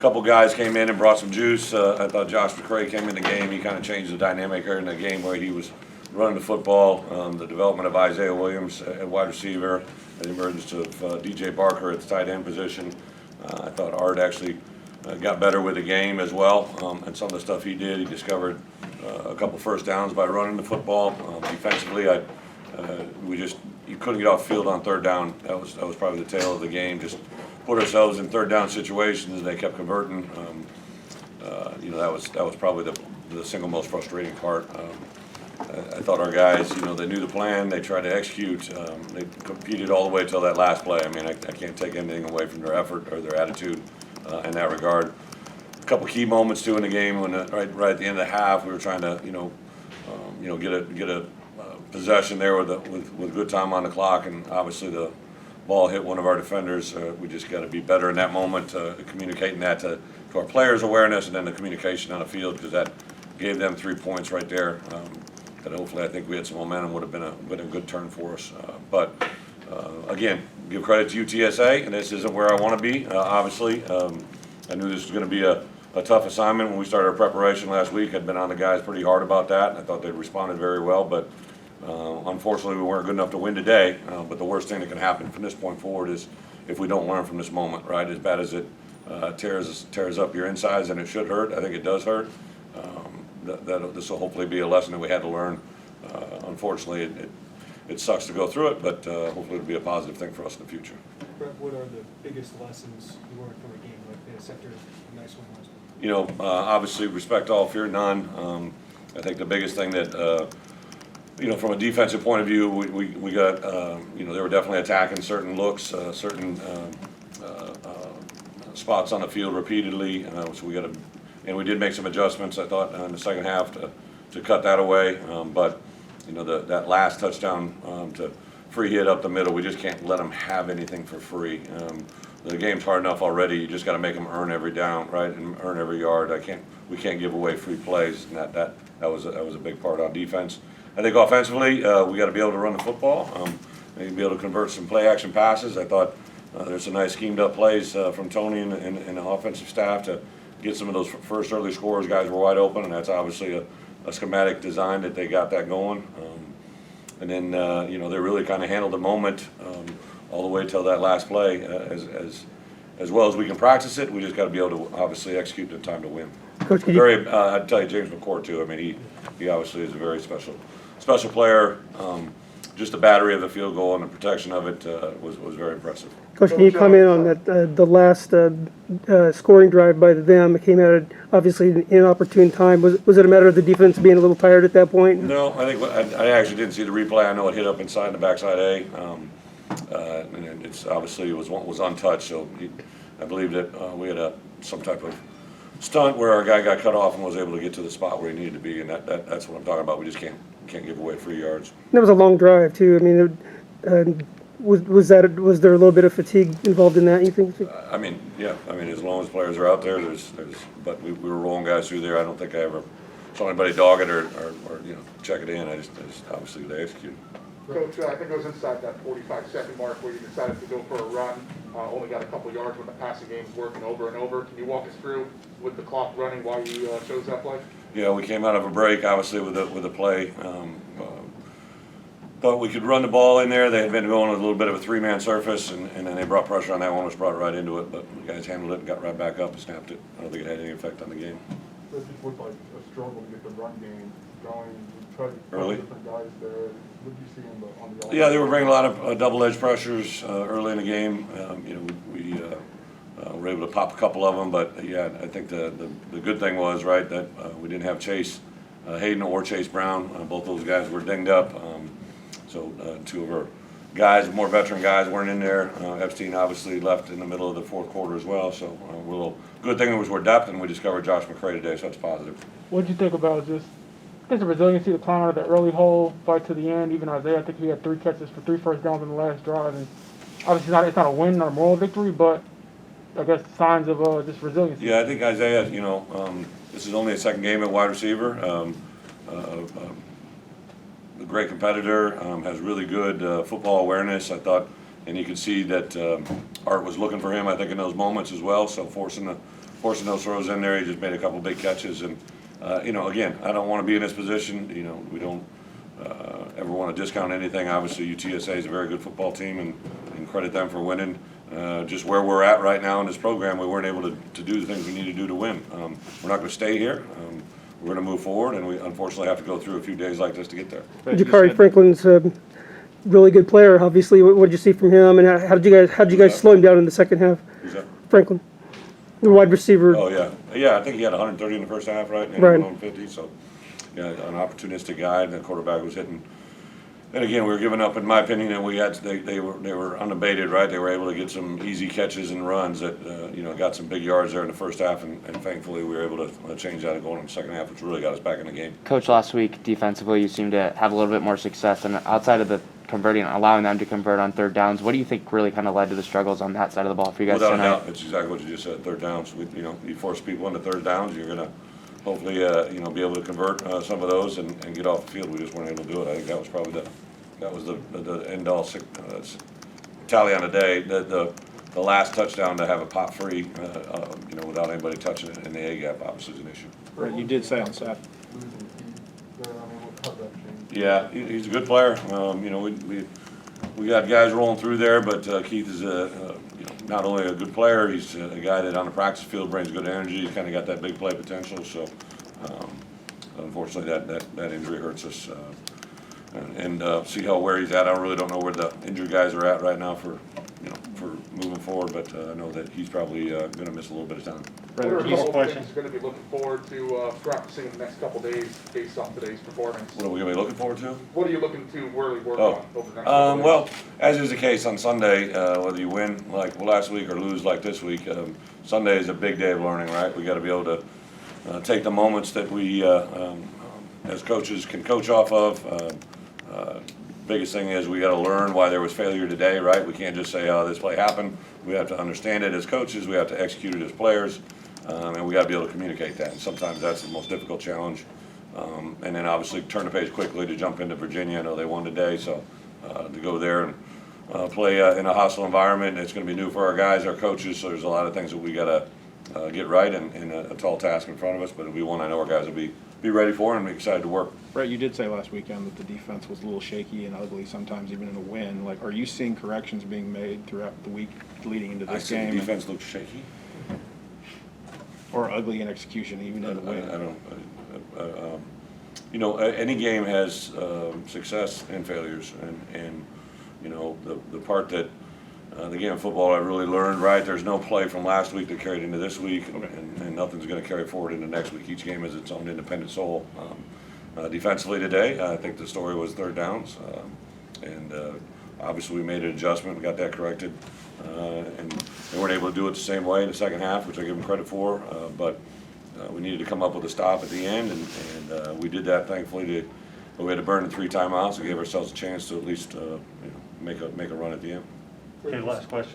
Couple guys came in and brought some juice. I thought Josh McCray came in the game. He kind of changed the dynamic here in the game where he was running the football. The development of Isaiah Williams at wide receiver, the emergence of DJ Barker at the tight end position. I thought Art actually got better with the game as well, and some of the stuff he did. He discovered a couple first downs by running the football. Defensively, you couldn't get off field on third down. That was probably the tail of the game. Just put ourselves in third down situations, and they kept converting. That was probably the single most frustrating part. I thought our guys, they knew the plan. They tried to execute. They competed all the way till that last play. I mean, I can't take anything away from their effort or their attitude in that regard. A couple key moments too in the game when right at the end of the half, we were trying to get a possession there with good time on the clock, and obviously the ball hit one of our defenders. We just got to be better in that moment, communicating that to our players' awareness, and then the communication on the field, because that gave them 3 points right there. That hopefully I think we had some momentum, would have been a good turn for us. But again, give credit to UTSA, and this isn't where I want to be. Obviously, I knew this was going to be a tough assignment when we started our preparation last week. I'd been on the guys pretty hard about that, and I thought they responded very well. But unfortunately, we weren't good enough to win today. But the worst thing that can happen from this point forward is if we don't learn from this moment, right? As bad as it tears up your insides, and it should hurt. I think it does hurt. This will hopefully be a lesson that we had to learn. Unfortunately, it sucks to go through it, but hopefully it'll be a positive thing for us in the future. Bret, what are the biggest lessons you learned from a game like this after a nice one last week? Obviously respect all, fear none. I think the biggest thing that from a defensive point of view, we got, they were definitely attacking certain looks, certain spots on the field repeatedly. So we did make some adjustments, I thought, in the second half to cut that away. But that last touchdown to free hit up the middle, we just can't let them have anything for free. The game's hard enough already. You just got to make them earn every down, right, and earn every yard. We can't give away free plays, and that was a big part on defense. I think offensively, we got to be able to run the football, and be able to convert some play action passes. I thought there's some nice schemed up plays from Tony and the offensive staff to get some of those first early scores. Guys were wide open, and that's obviously a schematic design that they got that going. And then they really kind of handled the moment all the way till that last play as well as we can practice it. We just got to be able to obviously execute in time to win. Coach, I'd tell you, James McCourt too. I mean, he obviously is a very special player. Just the battery of the field goal and the protection of it was very impressive. Coach, can you comment on that the last scoring drive by them? It came out at obviously an inopportune time. Was it a matter of the defense being a little tired at that point? No, I think I actually didn't see the replay. I know it hit up inside the backside A, and it's obviously was untouched. So I believe that we had some type of stunt where our guy got cut off and was able to get to the spot where he needed to be, and that's what I'm talking about. We just can't give away free yards. That was a long drive too. I mean, was there a little bit of fatigue involved in that, you think? Yeah. As long as players are out there, but we were rolling guys through there. I don't think I ever saw anybody dog it or check it in. I just obviously they executed. Coach, I think it was inside that 45-second mark where you decided to go for a run. Only got a couple yards when the passing game was working over and over. Can you walk us through with the clock running why you chose that play? Yeah, we came out of a break, obviously, with the play. Thought we could run the ball in there. They had been going with a little bit of a three-man surface, and then they brought pressure on that one, which brought right into it. But the guys handled it and got right back up and snapped it. I don't think it had any effect on the game. So it just looked like a struggle to get the run game going. You tried to Early. different guys there. What did you see on the offense? Yeah, they were bringing a lot of double-edge pressures early in the game. We were able to pop a couple of them, but yeah, I think the good thing was that we didn't have Chase Hayden or Chase Brown. Both those guys were dinged up. So two of our guys, more veteran guys, weren't in there. Epstein obviously left in the middle of the fourth quarter as well. So good thing was we're depth, and we discovered Josh McCray today, so that's positive. What did you think about just the resiliency to climb out of that early hole, fight to the end? Even Isaiah, I think he had 3 catches for 3 first downs in the last drive. And obviously, it's not a win, not a moral victory, but I guess signs of just resiliency. Yeah, I think Isaiah, this is only a second game at wide receiver. A great competitor, has really good football awareness, I thought, and you could see that Art was looking for him, I think, in those moments as well, so forcing forcing those throws in there. He just made a couple big catches, and you know, again, I don't want to be in this position. You know, we don't ever want to discount anything. Obviously, UTSA is a very good football team, and credit them for winning. Just where we're at right now in this program, we weren't able to do the things we need to do to win. We're not going to stay here. We're going to move forward, and we unfortunately have to go through a few days like this to get there. Jakari Franklin's a really good player. Obviously, what did you see from him, and how did you guys slow him down in the second half? Who's that? Franklin, the wide receiver. Oh yeah. I think he had 130 in the first half, right? And Right. 150. So, yeah, an opportunistic guy, and the quarterback was hitting. And again, we were giving up, in my opinion, and they were unabated, right? They were able to get some easy catches and runs that you know, got some big yards there in the first half, and thankfully we were able to change that and go in the second half, which really got us back in the game. Coach, last week defensively, you seemed to have a little bit more success, and outside of the converting, allowing them to convert on third downs, what do you think really kind of led to the struggles on that side of the ball for you guys Without a tonight? doubt, it's exactly what you just said. Third downs, you know, you force people into third downs, you're gonna hopefully you know, be able to convert some of those and get off the field. We just weren't able to do it. I think that was probably the end all tally on the day. The last touchdown to have a pop free, you know, without anybody touching it in the A gap, obviously is an issue. Right, you did say on Saturday. Losing Keith there, I mean, how'd that change? Yeah, he's a good player. You know, we got guys rolling through there, but Keith is you know, not only a good player, he's a guy that on the practice field brings good energy. He's kind of got that big play potential. So, unfortunately, that injury hurts us. And see where he's at. I really don't know where the injured guys are at right now for, you know, for moving forward. But I know that he's probably going to miss a little bit of time. What are a Keith's couple of question. things you're going to be looking forward to practicing in the next couple days based off today's performance? What are we going to be looking forward to? What are you looking to really work Oh, on over the next couple days? well, as is the case on Sunday, whether you win like last week or lose like this week, Sunday is a big day of learning, right? We got to be able to take the moments that we, as coaches, can coach off of. Biggest thing is we got to learn why there was failure today, right? We can't just say, oh, this play happened. We have to understand it as coaches. We have to execute it as players, and we got to be able to communicate that. And sometimes that's the most difficult challenge. And then obviously turn the page quickly to jump into Virginia. I know they won today, so to go there and play in a hostile environment, it's going to be new for our guys, our coaches. So there's a lot of things that we got to get right, and a tall task in front of us. But it'll be one I know our guys will be ready for and be excited to work. Right, you did say last weekend that the defense was a little shaky and ugly sometimes even in a win. Like, are you seeing corrections being made throughout the week leading into I this think game? the defense looks shaky. Or ugly in execution even in the win? I don't. You know, any game has success and failures, and you know, the part that the game of football I really learned, right? There's no play from last week that carried into this week, and nothing's going to carry forward into next week. Each game has its own independent soul. Defensively today, I think the story was third downs, and obviously we made an adjustment, we got that corrected, and they weren't able to do it the same way in the second half, which I give them credit for, but we needed to come up with a stop at the end, and we did that thankfully. We had to burn the 3 timeouts and gave ourselves a chance to at least you know, make a run at the end. Okay, last question.